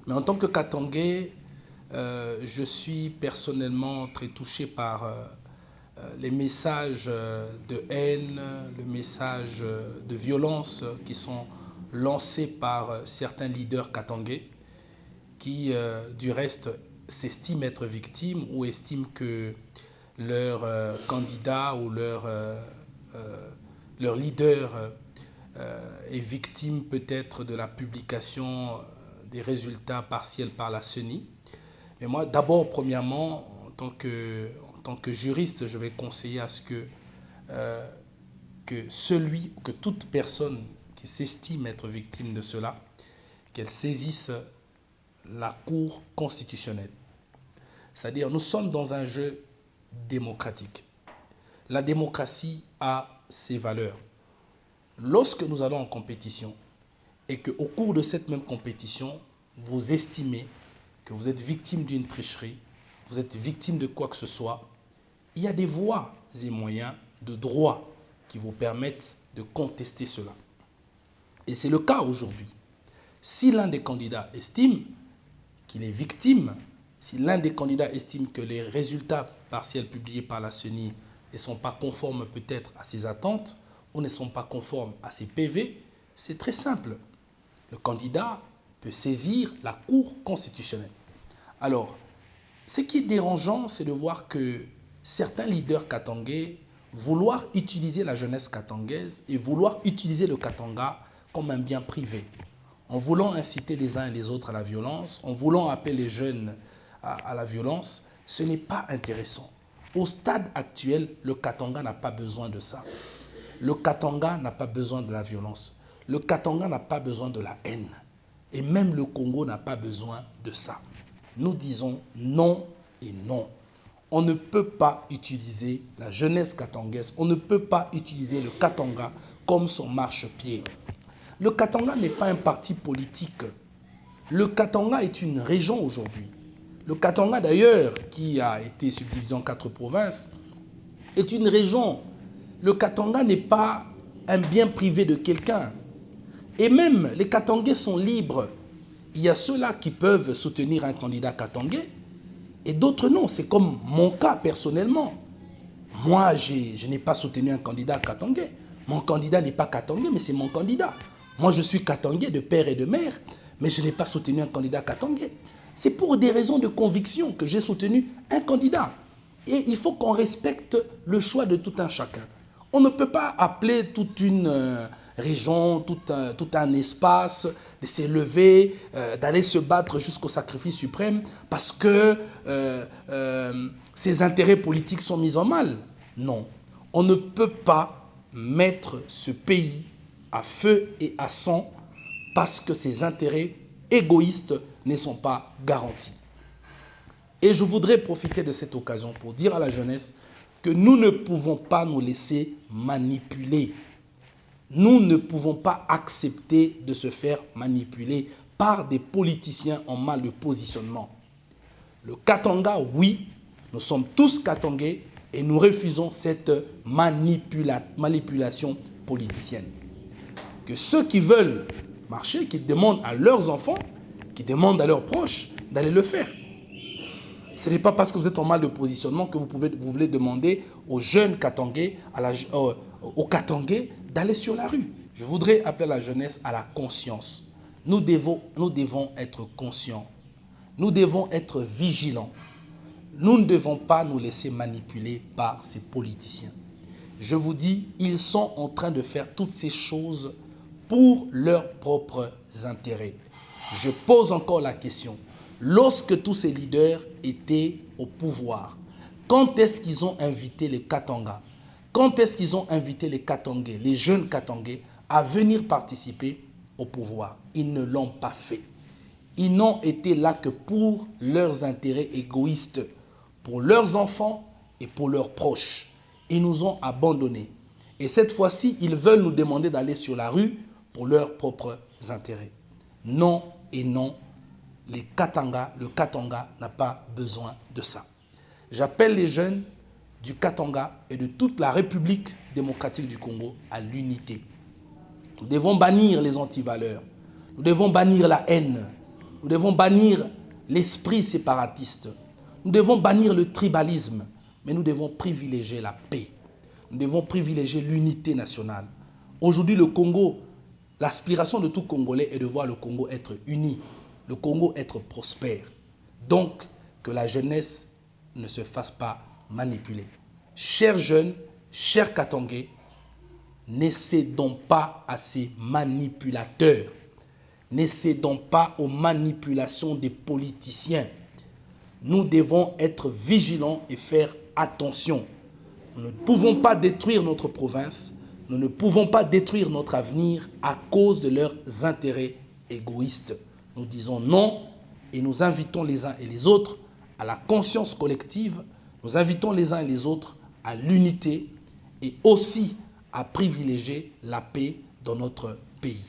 Mais en tant que Katangais, je suis personnellement très touché par les messages de haine, les messages de violence qui sont lancés par certains leaders katangais qui, du reste, s'estiment être victimes ou estiment que leur candidat ou leur leader est victime peut-être de la publication des résultats partiels par la CENI. Mais moi, d'abord, premièrement, en tant que juriste, je vais conseiller à ce que toute personne qui s'estime être victime de cela, qu'elle saisisse la Cour constitutionnelle. C'est-à-dire, nous sommes dans un jeu démocratique. La démocratie a ses valeurs. Lorsque nous allons en compétition et qu'au cours de cette même compétition, vous estimez que vous êtes victime d'une tricherie, vous êtes victime de quoi que ce soit, il y a des voies et moyens de droit qui vous permettent de contester cela. Et c'est le cas aujourd'hui. Si l'un des candidats estime qu'il est victime, si l'un des candidats estime que les résultats partiels publiés par la CENI ne sont pas conformes peut-être à ses attentes ou ne sont pas conformes à ses PV, c'est très simple. Le candidat peut saisir la Cour constitutionnelle. Alors, ce qui est dérangeant, c'est de voir que certains leaders katangais vouloir utiliser la jeunesse katangaise et vouloir utiliser le Katanga comme un bien privé, en voulant inciter les uns et les autres à la violence, en voulant appeler les jeunes à la violence. Ce n'est pas intéressant. Au stade actuel, le Katanga n'a pas besoin de ça. Le Katanga n'a pas besoin de la violence. Le Katanga n'a pas besoin de la haine. Et même le Congo n'a pas besoin de ça. Nous disons non et non. On ne peut pas utiliser la jeunesse katangaise, on ne peut pas utiliser le Katanga comme son marchepied. Le Katanga n'est pas un parti politique. Le Katanga est une région aujourd'hui. Le Katanga d'ailleurs, qui a été subdivisé en 4 provinces, est une région. Le Katanga n'est pas un bien privé de quelqu'un. Et même les Katangais sont libres. Il y a ceux-là qui peuvent soutenir un candidat katangais et d'autres non. C'est comme mon cas personnellement. Moi, je n'ai pas soutenu un candidat katangais. Mon candidat n'est pas katangais, mais c'est mon candidat. Moi, je suis katangais de père et de mère, mais je n'ai pas soutenu un candidat katangais. C'est pour des raisons de conviction que j'ai soutenu un candidat. Et il faut qu'on respecte le choix de tout un chacun. On ne peut pas appeler toute une région, tout un espace, de s'élever, d'aller se battre jusqu'au sacrifice suprême parce que ses intérêts politiques sont mis en mal. Non, on ne peut pas mettre ce pays à feu et à sang parce que ses intérêts égoïstes ne sont pas garantis. Et je voudrais profiter de cette occasion pour dire à la jeunesse que nous ne pouvons pas nous laisser manipuler. Nous ne pouvons pas accepter de se faire manipuler par des politiciens en mal de positionnement. Le Katanga, oui, nous sommes tous Katangais et nous refusons cette manipulation politicienne. Que ceux qui veulent marcher, qui demandent à leurs enfants, qui demandent à leurs proches d'aller le faire. Ce n'est pas parce que vous êtes en mal de positionnement que vous voulez demander aux jeunes Katangais, aux Katangais d'aller sur la rue. Je voudrais appeler la jeunesse à la conscience. Nous devons être conscients. Nous devons être vigilants. Nous ne devons pas nous laisser manipuler par ces politiciens. Je vous dis, ils sont en train de faire toutes ces choses pour leurs propres intérêts. Je pose encore la question. Lorsque tous ces leaders étaient au pouvoir, quand est-ce qu'ils ont invité les Katanga? Quand est-ce qu'ils ont invité les Katangais, les jeunes Katangais, à venir participer au pouvoir? Ils ne l'ont pas fait. Ils n'ont été là que pour leurs intérêts égoïstes, pour leurs enfants et pour leurs proches. Ils nous ont abandonnés. Et cette fois-ci, ils veulent nous demander d'aller sur la rue pour leurs propres intérêts. Non et non. Le Katanga n'a pas besoin de ça. J'appelle les jeunes du Katanga et de toute la République démocratique du Congo à l'unité. Nous devons bannir les antivaleurs. Nous devons bannir la haine. Nous devons bannir l'esprit séparatiste. Nous devons bannir le tribalisme, mais nous devons privilégier la paix. Nous devons privilégier l'unité nationale. Aujourd'hui, le Congo, l'aspiration de tout Congolais est de voir le Congo être uni, le Congo être prospère. Donc, que la jeunesse ne se fasse pas manipuler. Chers jeunes, chers Katangais, ne cédons pas à ces manipulateurs. Ne cédons pas aux manipulations des politiciens. Nous devons être vigilants et faire attention. Nous ne pouvons pas détruire notre province, nous ne pouvons pas détruire notre avenir à cause de leurs intérêts égoïstes. Nous disons non et nous invitons les uns et les autres à la conscience collective, nous invitons les uns et les autres à l'unité et aussi à privilégier la paix dans notre pays.